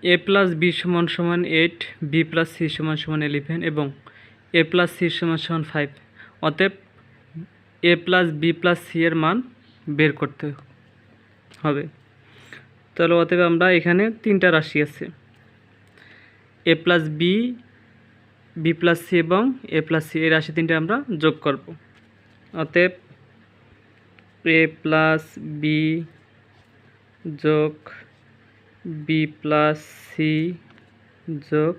এ plus B সমান সমান 8, B plus C সমান সমান 11 এবং এ প্লাস সি সমান সমান 5। অতএব এ প্লাস বি প্লাস সি এর মান বের করতে হবে। তাহলে অতএব আমরা এখানে তিনটা রাশি আছে, A plus B, B plus C এবং এ প্লাস সি, এই রাশি তিনটে আমরা যোগ করব। অতএব এ প্লাস বি যোগ বি প্লাস সি যোগ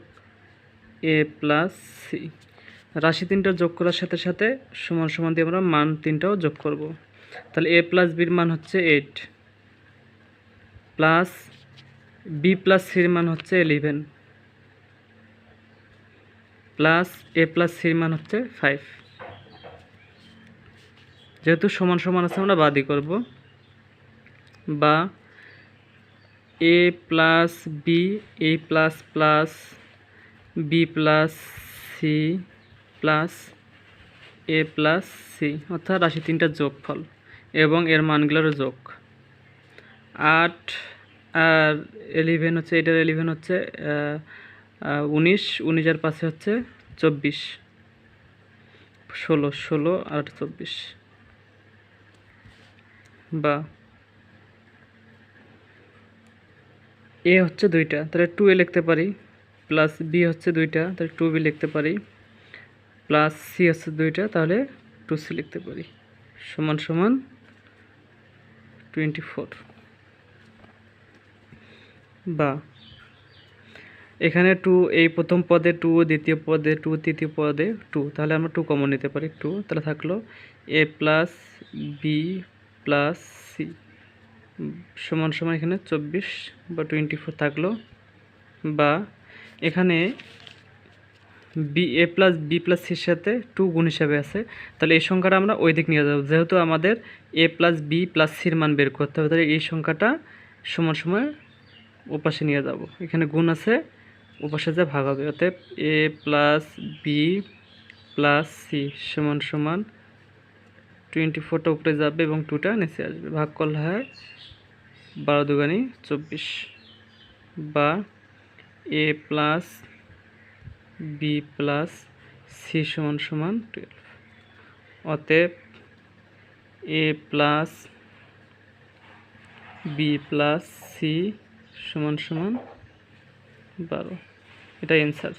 এ প্লাস সি, রাশি তিনটা যোগ করার সাথে সাথে সমান সমান দিয়ে আমরা মান তিনটাও যোগ করব। তাহলে এ প্লাস বির মান হচ্ছে 8 প্লাস বি প্লাস সির মান হচ্ছে 11 প্লাস এ প্লাস সির মান হচ্ছে 5। যেহেতু সমান সমান আছে আমরা বাদই করব, বা A plus B, A plus plus B plus C plus A plus C, অর্থাৎ রাশি তিনটা যোগফল এবং এর মানগুলোর যোগ। 8 আর 11 হচ্ছে, এটার 11 হচ্ছে 19, 19 আর 5 হচ্ছে 24, 16, 16 আর 24, বা এ হচ্ছে 2টা, তাহলে 2a লিখতে পারি, প্লাস বি হচ্ছে 2টা, তাহলে 2b লিখতে পারি, প্লাস সি হচ্ছে 2টা, তাহলে 2c লিখতে পারি, সমান সমান 24। বা এখানে 2, এই প্রথম পদে 2, দ্বিতীয় পদে 2, তৃতীয় পদে 2, তাহলে আমরা 2 কমন নিতে পারি, 2, তাহলে থাকলো এ প্লাস বি প্লাস সি সমান সমান এখানে 24 বা 24 থাকলো। বা এখানে B, A plus B plus সির সাথে 2 গুণ হিসাবে আছে, তাহলে এই সংখ্যাটা আমরা ওই দিক নিয়ে যাবো, যেহেতু আমাদের এ প্লাস বি প্লাস সির মান বের করতে হবে, তাহলে এই সংখ্যাটা সমান সময় ওপাশে নিয়ে যাব, এখানে গুণ আছে, ওপাশে যা ভাগ হবে। অতএব এ প্লাস বি প্লাস সি সমান সমান 24টা উপরে যাবে এবং 2টা নিচে আসবে, ভাগ করলে হয় 12 দুগুণে 24, বা A plus B plus C সমান সমান 12। অতএব এ প্লাস বি প্লাস সি সমান সমান 12, এটা অ্যান্সার।